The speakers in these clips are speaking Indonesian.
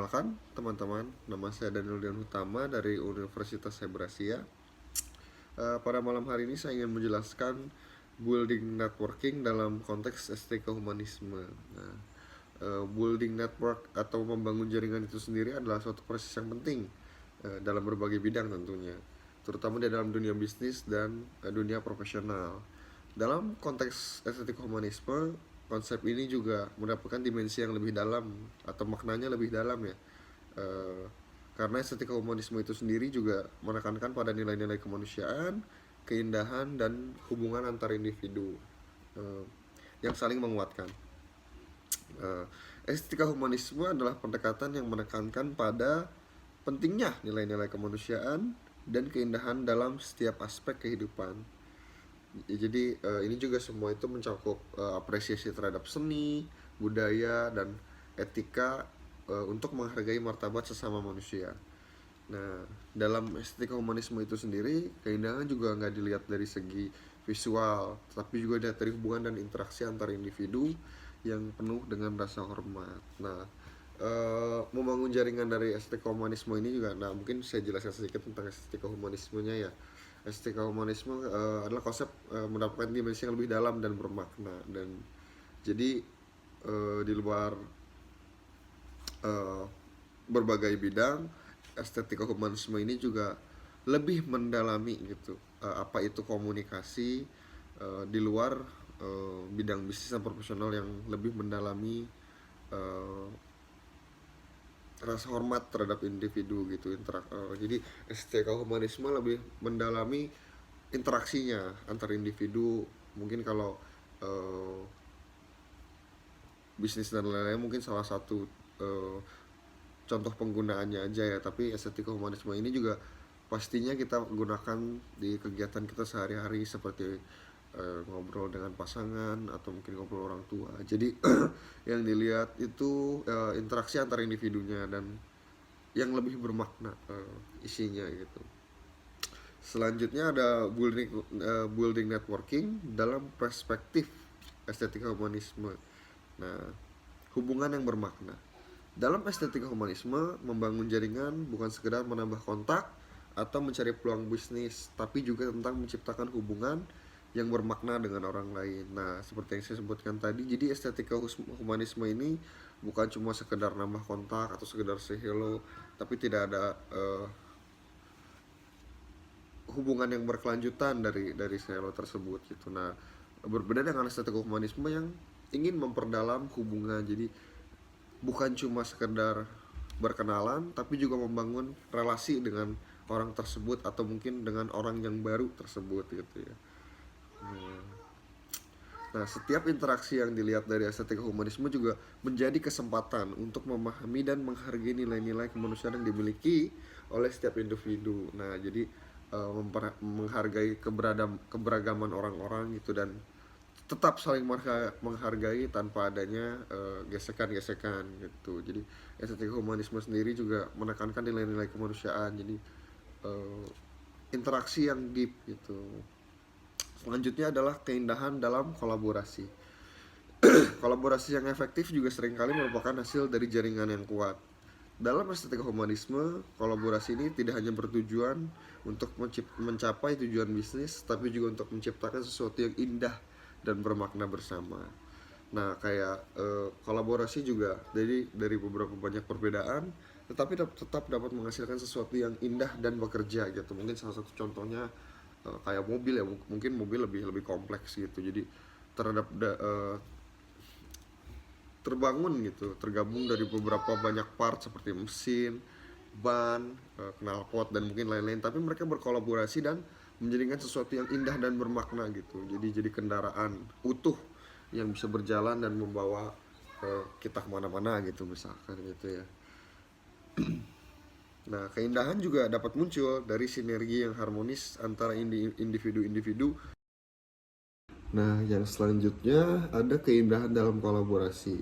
Perkenalkan teman-teman, nama saya Daniel Dian Utama dari Universitas Cyber Asia. Pada malam hari ini saya ingin menjelaskan building networking dalam konteks STK Humanisme. Nah, building network atau membangun jaringan itu sendiri adalah suatu proses yang penting dalam berbagai bidang tentunya, terutama di dalam dunia bisnis dan dunia profesional. Dalam konteks estetika humanisme, konsep ini juga mendapatkan dimensi yang lebih dalam atau maknanya lebih dalam ya. Eh, karena estetika humanisme itu sendiri juga menekankan pada nilai-nilai kemanusiaan, keindahan dan hubungan antar individu eh, yang saling menguatkan. Estetika humanisme adalah pendekatan yang menekankan pada pentingnya nilai-nilai kemanusiaan dan keindahan dalam setiap aspek kehidupan. Jadi ini juga semua itu mencakup apresiasi terhadap seni, budaya, dan etika untuk menghargai martabat sesama manusia. Nah, dalam estetika humanisme itu sendiri, keindahan juga nggak dilihat dari segi visual, tapi juga dilihat dari hubungan dan interaksi antar individu yang penuh dengan rasa hormat. Nah, membangun jaringan dari estetika humanisme ini juga, nah mungkin saya jelaskan sedikit tentang estetika humanismenya ya. Estetika humanisme adalah konsep mendapatkan dimensi yang lebih dalam dan bermakna, dan jadi di luar uh, berbagai bidang, estetika humanisme ini juga lebih mendalami gitu apa itu komunikasi di luar bidang bisnis dan profesional, yang lebih mendalami uh, rasa hormat terhadap individu gitu. Jadi estetika humanisme lebih mendalami interaksinya antar individu. Mungkin kalau uh, bisnis dan lain-lain mungkin salah satu uh, contoh penggunaannya aja ya, tapi estetika humanisme ini juga pastinya kita gunakan di kegiatan kita sehari-hari, seperti ngobrol dengan pasangan atau mungkin ngobrol orang tua. Jadi yang dilihat itu interaksi antar individunya dan yang lebih bermakna isinya gitu. Selanjutnya ada building networking dalam perspektif estetika humanisme. Nah, hubungan yang bermakna. Dalam estetika humanisme, membangun jaringan bukan sekedar menambah kontak atau mencari peluang bisnis, tapi juga tentang menciptakan hubungan yang bermakna dengan orang lain. Nah, seperti yang saya sebutkan tadi, jadi estetika humanisme ini bukan cuma sekedar nambah kontak atau sekedar say hello, tapi tidak ada hubungan yang berkelanjutan dari say hello tersebut gitu. Nah, berbeda dengan estetika humanisme yang ingin memperdalam hubungan. Jadi bukan cuma sekedar berkenalan, tapi juga membangun relasi dengan orang tersebut atau mungkin dengan orang yang baru tersebut gitu ya. Nah, setiap interaksi yang dilihat dari estetika humanisme juga menjadi kesempatan untuk memahami dan menghargai nilai-nilai kemanusiaan yang dimiliki oleh setiap individu. Nah, jadi menghargai keberagaman orang-orang gitu, dan tetap saling menghargai tanpa adanya gesekan-gesekan gitu. Jadi estetika humanisme sendiri juga menekankan nilai-nilai kemanusiaan. Jadi interaksi yang deep gitu. Selanjutnya adalah keindahan dalam kolaborasi. Kolaborasi yang efektif juga seringkali merupakan hasil dari jaringan yang kuat. Dalam estetika humanisme, kolaborasi ini tidak hanya bertujuan untuk mencapai tujuan bisnis, tapi juga untuk menciptakan sesuatu yang indah dan bermakna bersama. Nah, kayak kolaborasi juga dari beberapa banyak perbedaan, tetapi tetap dapat menghasilkan sesuatu yang indah dan bekerja gitu. Mungkin salah satu contohnya kayak mobil ya, mungkin mobil lebih kompleks gitu. Jadi terbangun gitu, tergabung dari beberapa banyak part seperti mesin, ban, knalpot, dan mungkin lain-lain, tapi mereka berkolaborasi dan menjadikan sesuatu yang indah dan bermakna gitu. Jadi kendaraan utuh yang bisa berjalan dan membawa kita kemana-mana gitu misalkan gitu ya. Nah, keindahan juga dapat muncul dari sinergi yang harmonis antara individu-individu. Nah, yang selanjutnya ada keindahan dalam kolaborasi.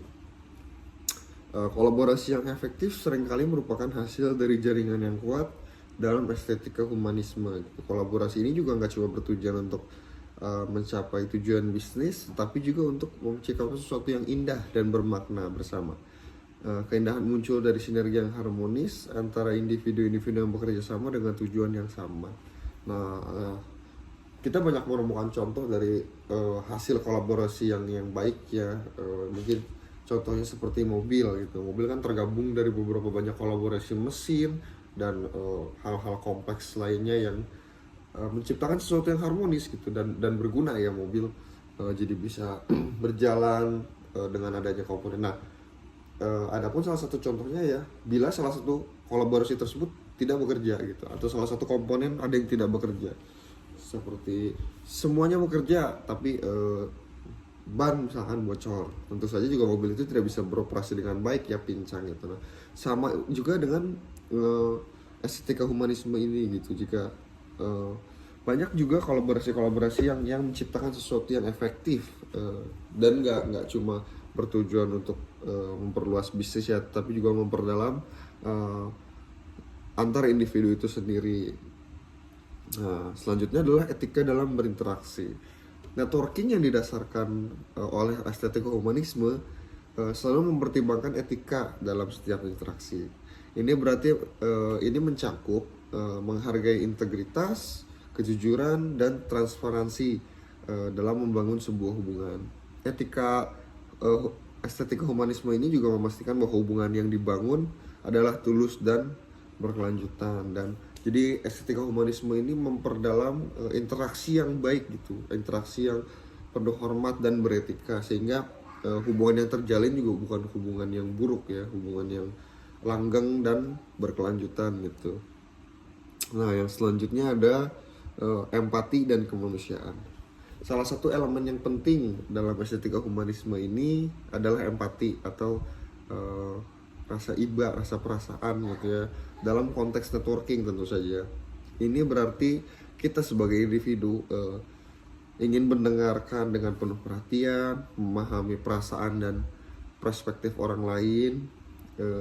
Kolaborasi yang efektif seringkali merupakan hasil dari jaringan yang kuat dalam estetika humanisme. Kolaborasi ini juga nggak cuma bertujuan untuk mencapai tujuan bisnis, tapi juga untuk menciptakan sesuatu yang indah dan bermakna bersama. Keindahan muncul dari sinergi yang harmonis antara individu-individu yang bekerja sama dengan tujuan yang sama. Nah, kita banyak menemukan contoh dari hasil kolaborasi yang baik ya. Mungkin contohnya seperti mobil gitu. Mobil kan tergabung dari beberapa banyak kolaborasi mesin dan hal-hal kompleks lainnya yang menciptakan sesuatu yang harmonis gitu dan berguna ya mobil jadi bisa berjalan dengan adanya komponen. Nah, adapun salah satu contohnya ya, bila salah satu kolaborasi tersebut tidak bekerja gitu, atau salah satu komponen ada yang tidak bekerja, seperti semuanya bekerja tapi ban misalkan bocor, tentu saja juga mobil itu tidak bisa beroperasi dengan baik ya, pincang gitu. Nah, sama juga dengan estetika humanisme ini gitu, jika banyak juga kolaborasi-kolaborasi yang menciptakan sesuatu yang efektif dan nggak cuma bertujuan untuk memperluas bisnis ya, tapi juga memperdalam antar individu itu sendiri. Nah, selanjutnya adalah etika dalam berinteraksi. Networking yang didasarkan oleh estetika humanisme selalu mempertimbangkan etika dalam setiap interaksi. Ini berarti ini mencakup menghargai integritas, kejujuran, dan transparansi dalam membangun sebuah hubungan. Estetika humanisme ini juga memastikan bahwa hubungan yang dibangun adalah tulus dan berkelanjutan. Dan jadi estetika humanisme ini memperdalam interaksi yang baik gitu, interaksi yang penuh hormat dan beretika, sehingga hubungan yang terjalin juga bukan hubungan yang buruk ya, hubungan yang langgeng dan berkelanjutan gitu. Nah, yang selanjutnya ada empati dan kemanusiaan. Salah satu elemen yang penting dalam estetika humanisme ini adalah empati atau rasa iba, rasa perasaan gitu ya, dalam konteks networking tentu saja. Ini berarti kita sebagai individu ingin mendengarkan dengan penuh perhatian, memahami perasaan dan perspektif orang lain,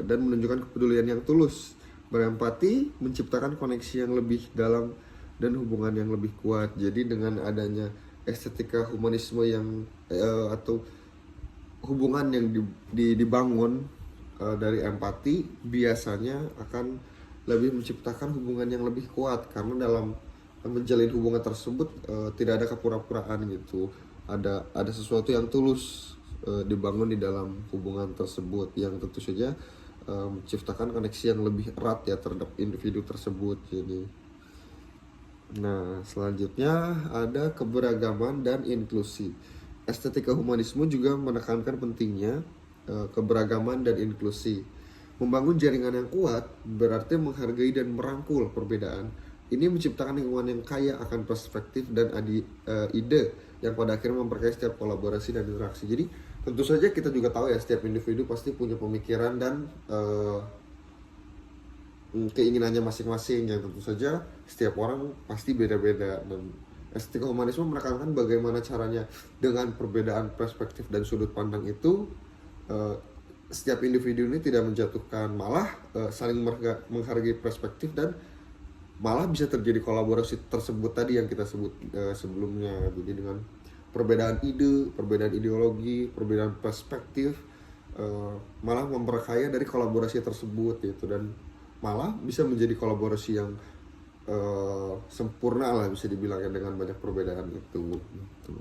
dan menunjukkan kepedulian yang tulus. Berempati menciptakan koneksi yang lebih dalam dan hubungan yang lebih kuat. Jadi dengan adanya estetika humanisme yang atau hubungan yang dibangun dari empati, biasanya akan lebih menciptakan hubungan yang lebih kuat, karena dalam menjalin hubungan tersebut tidak ada kepura-puraan gitu. Ada sesuatu yang tulus dibangun di dalam hubungan tersebut, yang tentu saja menciptakan koneksi yang lebih erat ya terhadap individu tersebut. Jadi, nah selanjutnya ada keberagaman dan inklusi. Estetika humanisme juga menekankan pentingnya keberagaman dan inklusi. Membangun jaringan yang kuat berarti menghargai dan merangkul perbedaan. Ini menciptakan lingkungan yang kaya akan perspektif dan ide yang pada akhirnya memperkaya setiap kolaborasi dan interaksi. Jadi tentu saja kita juga tahu ya, setiap individu pasti punya pemikiran dan keinginannya masing-masing, yang tentu saja setiap orang pasti beda-beda. Dan estetika humanisme menekankan bagaimana caranya dengan perbedaan perspektif dan sudut pandang itu setiap individu ini tidak menjatuhkan, malah saling menghargai perspektif, dan malah bisa terjadi kolaborasi tersebut tadi yang kita sebut sebelumnya. Jadi dengan perbedaan ide, perbedaan ideologi, perbedaan perspektif malah memperkaya dari kolaborasi tersebut gitu, dan malah bisa menjadi kolaborasi yang sempurna lah bisa dibilang ya, dengan banyak perbedaan itu gitu.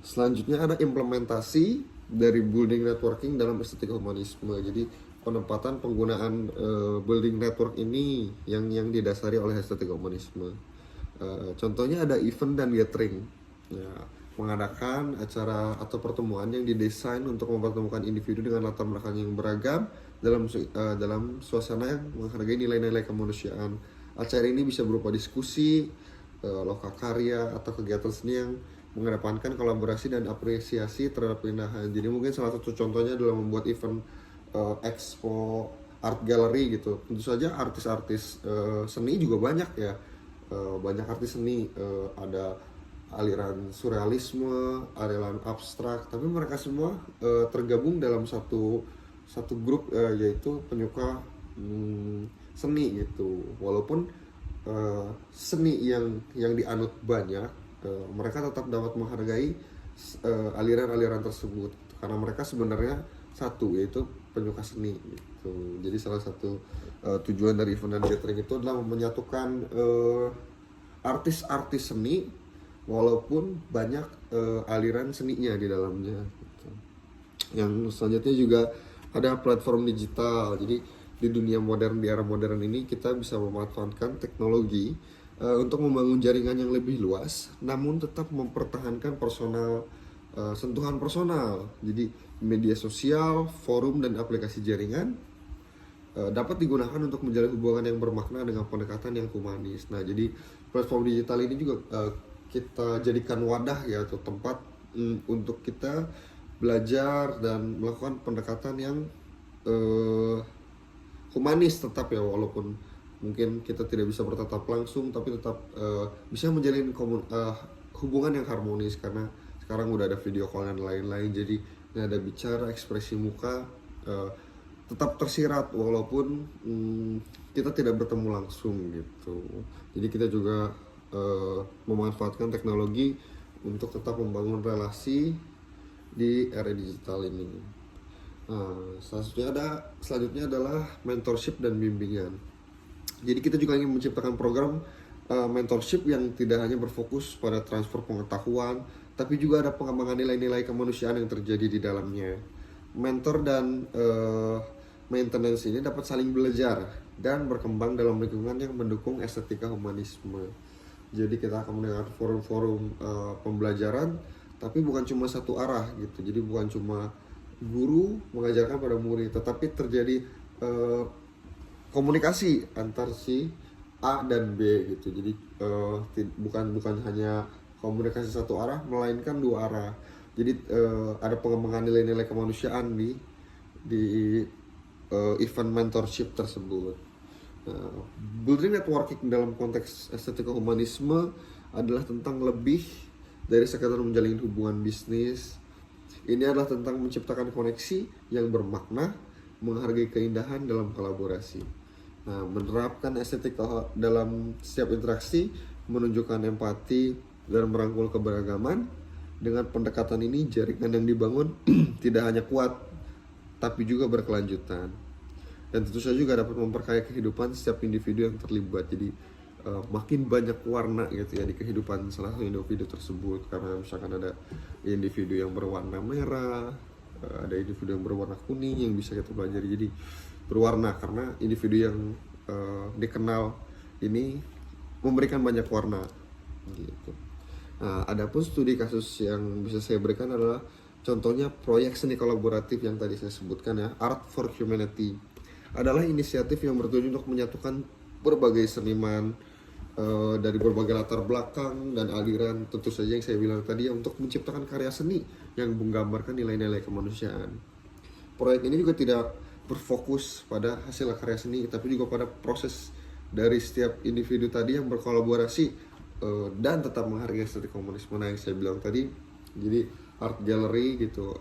Selanjutnya ada implementasi dari building networking dalam estetika humanisme. Jadi penempatan penggunaan building network ini yang didasari oleh estetika humanisme. Contohnya ada event dan gathering ya, mengadakan acara atau pertemuan yang didesain untuk mempertemukan individu dengan latar belakang yang beragam dalam suasana yang menghargai nilai-nilai kemanusiaan. Acara ini bisa berupa diskusi, lokakarya, atau kegiatan seni yang mengedepankan kolaborasi dan apresiasi terhadap keindahan. Jadi mungkin salah satu contohnya adalah membuat event expo, art gallery gitu. Tentu saja artis-artis seni juga banyak ya, banyak artis seni, ada aliran surrealisme, aliran abstrak, tapi mereka semua tergabung dalam satu grup, yaitu penyuka seni gitu. Walaupun seni yang dianut banyak, mereka tetap dapat menghargai aliran-aliran tersebut, karena mereka sebenarnya satu, yaitu penyuka seni gitu. Jadi salah satu tujuan dari event dan gathering itu adalah menyatukan artis-artis seni walaupun banyak aliran seninya di dalamnya gitu. Yang selanjutnya juga ada platform digital. Jadi di dunia modern, di era modern ini kita bisa memanfaatkan teknologi untuk membangun jaringan yang lebih luas, namun tetap mempertahankan sentuhan personal. Jadi media sosial, forum, dan aplikasi jaringan dapat digunakan untuk menjalin hubungan yang bermakna dengan pendekatan yang humanis. Nah, jadi platform digital ini juga kita jadikan wadah ya, atau tempat untuk kita belajar dan melakukan pendekatan yang humanis tetap ya, walaupun mungkin kita tidak bisa bertatap langsung, tapi tetap bisa menjalin hubungan yang harmonis, karena sekarang udah ada video call dan lain-lain. Jadi nada bicara, ekspresi muka tetap tersirat walaupun kita tidak bertemu langsung gitu. Jadi kita juga memanfaatkan teknologi untuk tetap membangun relasi di era digital ini. Selanjutnya adalah mentorship dan bimbingan. Jadi kita juga ingin menciptakan program mentorship yang tidak hanya berfokus pada transfer pengetahuan, tapi juga ada pengembangan nilai-nilai kemanusiaan yang terjadi di dalamnya. Mentor dan maintenance ini dapat saling belajar dan berkembang dalam lingkungan yang mendukung estetika humanisme. Jadi kita akan mendengar forum-forum pembelajaran, tapi bukan cuma satu arah gitu. Jadi bukan cuma guru mengajarkan pada murid, tetapi terjadi komunikasi antar si A dan B gitu. Jadi bukan hanya komunikasi satu arah, melainkan dua arah. Jadi ada pengembangan nilai-nilai kemanusiaan di event mentorship tersebut. Building networking dalam konteks estetika humanisme adalah tentang lebih dari sekadar menjalin hubungan bisnis. Ini adalah tentang menciptakan koneksi yang bermakna, menghargai keindahan dalam kolaborasi. Nah, menerapkan estetika dalam setiap interaksi, menunjukkan empati dan merangkul keberagaman. Dengan pendekatan ini, jaringan yang dibangun tidak hanya kuat, tapi juga berkelanjutan. Dan tentu saja juga dapat memperkaya kehidupan setiap individu yang terlibat. Jadi makin banyak warna gitu ya di kehidupan salah satu individu tersebut, karena misalkan ada individu yang berwarna merah, ada individu yang berwarna kuning yang bisa kita pelajari. Jadi berwarna karena individu yang dikenal ini memberikan banyak warna gitu. Nah, adapun studi kasus yang bisa saya berikan adalah contohnya proyek seni kolaboratif yang tadi saya sebutkan ya, Art for Humanity. Adalah inisiatif yang bertujuan untuk menyatukan berbagai seniman dari berbagai latar belakang dan aliran, tentu saja yang saya bilang tadi, untuk menciptakan karya seni yang menggambarkan nilai-nilai kemanusiaan. Proyek ini juga tidak berfokus pada hasil karya seni, tapi juga pada proses dari setiap individu tadi yang berkolaborasi dan tetap menghargai estetika komunisme. Nah, yang saya bilang tadi, jadi art gallery gitu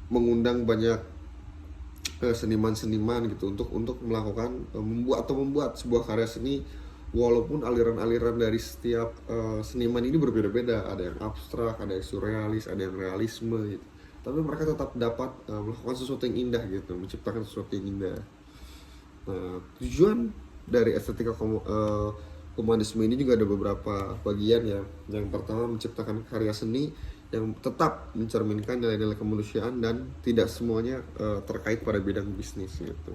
mengundang banyak seniman-seniman gitu untuk melakukan membuat sebuah karya seni, walaupun aliran-aliran dari setiap seniman ini berbeda-beda. Ada yang abstrak, ada yang surrealis, ada yang realisme gitu. Tapi mereka tetap dapat melakukan sesuatu yang indah gitu, menciptakan sesuatu yang indah. Tujuan dari estetika humanisme ini juga ada beberapa bagian ya. Yang pertama, menciptakan karya seni yang tetap mencerminkan nilai-nilai kemanusiaan dan tidak semuanya terkait pada bidang bisnis gitu.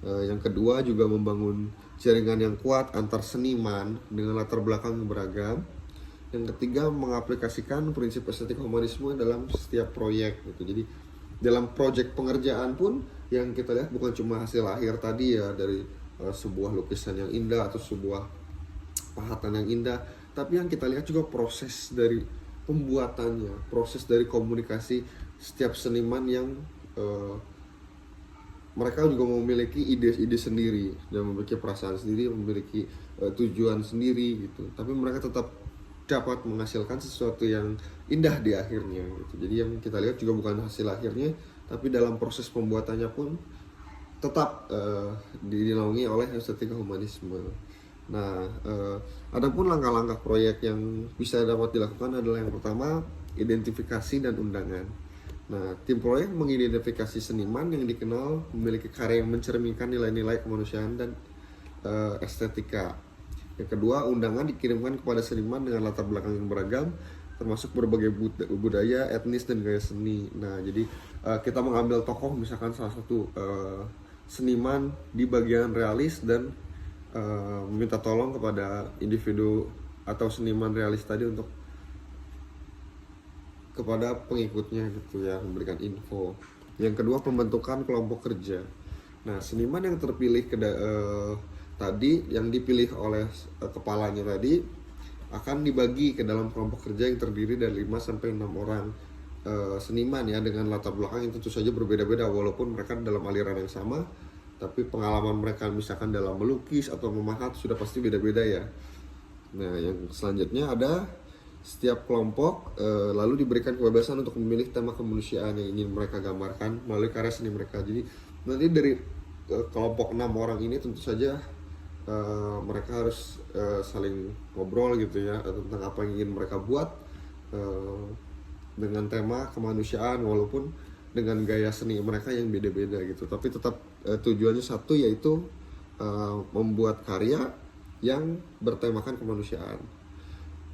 Yang kedua, juga membangun jaringan yang kuat antar seniman dengan latar belakang yang beragam. Yang ketiga, mengaplikasikan prinsip estetika humanisme dalam setiap proyek gitu. Jadi dalam proyek pengerjaan pun yang kita lihat bukan cuma hasil akhir tadi ya, dari sebuah lukisan yang indah atau sebuah pahatan yang indah, tapi yang kita lihat juga proses dari pembuatannya, proses dari komunikasi setiap seniman yang mereka juga memiliki ide-ide sendiri dan memiliki perasaan sendiri, memiliki tujuan sendiri gitu. Tapi mereka tetap dapat menghasilkan sesuatu yang indah di akhirnya gitu. Jadi yang kita lihat juga bukan hasil akhirnya, tapi dalam proses pembuatannya pun tetap dinaungi oleh estetika humanisme. Nah, adapun langkah-langkah proyek yang bisa dapat dilakukan adalah yang pertama, identifikasi dan undangan. Nah, tim proyek mengidentifikasi seniman yang dikenal memiliki karya yang mencerminkan nilai-nilai kemanusiaan dan estetika. Yang kedua, undangan dikirimkan kepada seniman dengan latar belakang yang beragam, termasuk berbagai budaya, etnis, dan gaya seni. Nah, jadi kita mengambil tokoh, misalkan salah satu seniman di bagian realis dan meminta tolong kepada individu atau seniman realis tadi untuk kepada pengikutnya gitu ya, memberikan info. Yang kedua, pembentukan kelompok kerja. Nah, seniman yang terpilih tadi yang dipilih oleh kepalanya tadi akan dibagi ke dalam kelompok kerja yang terdiri dari 5 sampai 6 orang seniman ya, dengan latar belakang yang tentu saja berbeda-beda walaupun mereka dalam aliran yang sama, tapi pengalaman mereka misalkan dalam melukis atau memahat sudah pasti beda-beda ya. Nah, yang selanjutnya ada setiap kelompok lalu diberikan kebebasan untuk memilih tema kemanusiaan yang ingin mereka gambarkan melalui karya seni mereka. Jadi nanti dari kelompok 6 orang ini tentu saja mereka harus saling ngobrol gitu ya tentang apa yang ingin mereka buat dengan tema kemanusiaan, walaupun dengan gaya seni mereka yang beda-beda gitu, tapi tetap tujuannya satu, yaitu membuat karya yang bertemakan kemanusiaan.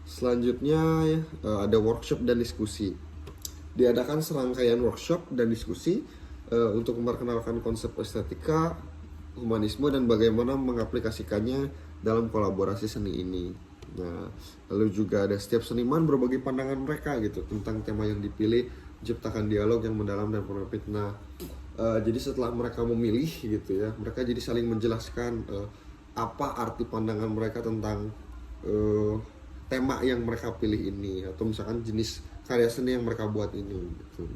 Selanjutnya ada workshop dan diskusi. Diadakan serangkaian workshop dan diskusi untuk memperkenalkan konsep estetika, humanisme, dan bagaimana mengaplikasikannya dalam kolaborasi seni ini. Nah, lalu juga ada setiap seniman berbagi pandangan mereka gitu tentang tema yang dipilih, menciptakan dialog yang mendalam dan penerbit. Nah, jadi setelah mereka memilih gitu ya, mereka jadi saling menjelaskan apa arti pandangan mereka tentang tema yang mereka pilih ini, atau misalkan jenis karya seni yang mereka buat ini gitu.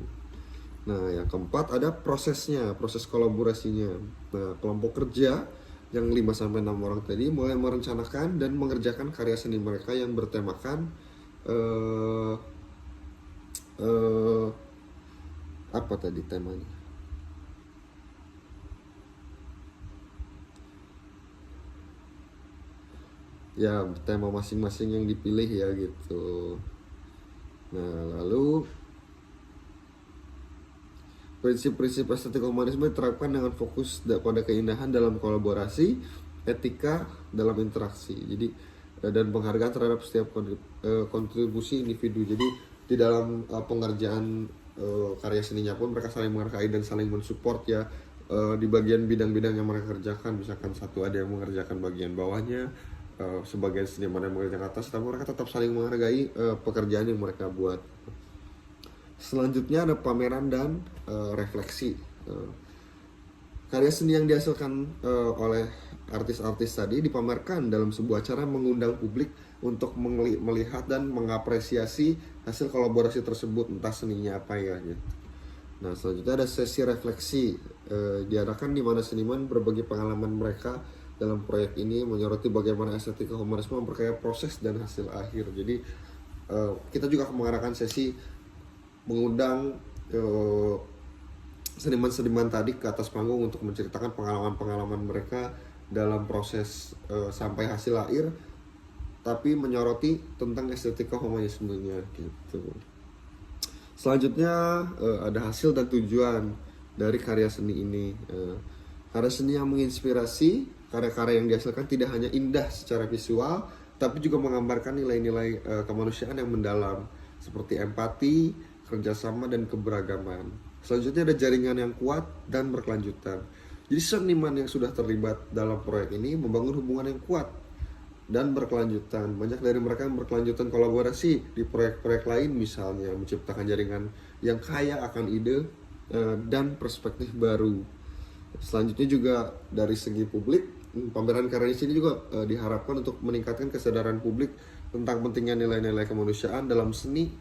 Nah, yang keempat ada prosesnya, proses kolaborasinya. Nah, kelompok kerja yang 5 sampai 6 orang tadi mulai merencanakan dan mengerjakan karya seni mereka yang bertemakan apa tadi temanya? Ya, tema masing-masing yang dipilih ya gitu. Nah, lalu prinsip-prinsip estetika humanisme diterapkan dengan fokus pada keindahan dalam kolaborasi, etika dalam interaksi. Jadi dan penghargaan terhadap setiap kontribusi individu. Jadi di dalam pengerjaan karya seninya pun mereka saling menghargai dan saling mensupport ya di bagian bidang-bidang yang mereka kerjakan. Misalkan satu ada yang mengerjakan bagian bawahnya, sebagian seniman yang mengerjakan atas, tapi mereka tetap saling menghargai pekerjaan yang mereka buat. Selanjutnya ada pameran dan refleksi. Karya seni yang dihasilkan oleh artis-artis tadi dipamerkan dalam sebuah acara mengundang publik untuk melihat dan mengapresiasi hasil kolaborasi tersebut, entah seninya apa ya gitu. Nah, selanjutnya ada sesi refleksi diadakan di mana seniman berbagi pengalaman mereka dalam proyek ini, menyoroti bagaimana estetika humanisme memperkaya proses dan hasil akhir. Jadi kita juga akan mengadakan sesi mengundang seniman-seniman tadi ke atas panggung untuk menceritakan pengalaman-pengalaman mereka dalam proses sampai hasil akhir, tapi menyoroti tentang estetika humanismenya gitu. Selanjutnya ada hasil dan tujuan dari karya seni ini. Karya seni yang menginspirasi, karya-karya yang dihasilkan tidak hanya indah secara visual, tapi juga menggambarkan nilai-nilai kemanusiaan yang mendalam, seperti empati, kerjasama, dan keberagaman. Selanjutnya ada jaringan yang kuat dan berkelanjutan. Jadi seniman yang sudah terlibat dalam proyek ini membangun hubungan yang kuat dan berkelanjutan. Banyak dari mereka yang berkelanjutan kolaborasi di proyek-proyek lain, misalnya menciptakan jaringan yang kaya akan ide dan perspektif baru. Selanjutnya juga dari segi publik, pameran karya di sini juga diharapkan untuk meningkatkan kesadaran publik tentang pentingnya nilai-nilai kemanusiaan dalam seni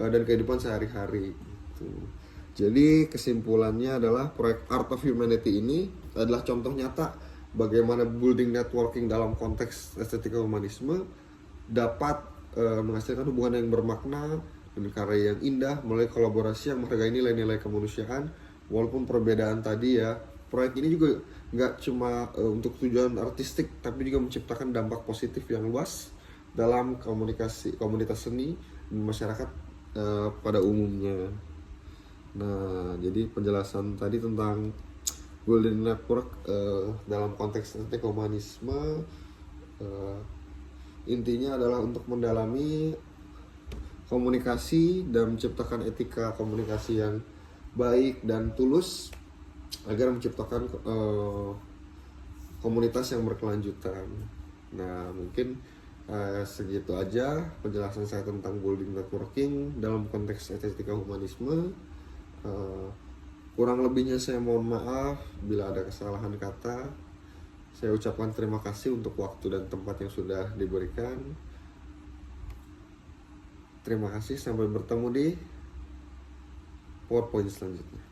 dan kehidupan sehari-hari gitu. Jadi kesimpulannya adalah proyek Art of Humanity ini adalah contoh nyata bagaimana building networking dalam konteks estetika humanisme dapat menghasilkan hubungan yang bermakna dan karya yang indah melalui kolaborasi yang menghargai nilai-nilai kemanusiaan. Walaupun perbedaan tadi ya, proyek ini juga nggak cuma untuk tujuan artistik, tapi juga menciptakan dampak positif yang luas dalam komunitas seni dan masyarakat pada umumnya. Nah, jadi penjelasan tadi tentang Golden Network dalam konteks etik humanisme, eh, intinya adalah untuk mendalami komunikasi dan menciptakan etika komunikasi yang baik dan tulus agar menciptakan komunitas yang berkelanjutan. Nah, mungkin segitu aja penjelasan saya tentang building networking dalam konteks etika humanisme. Kurang lebihnya saya mohon maaf bila ada kesalahan kata. Saya ucapkan terima kasih untuk waktu dan tempat yang sudah diberikan. Terima kasih, sampai bertemu di PowerPoint selanjutnya.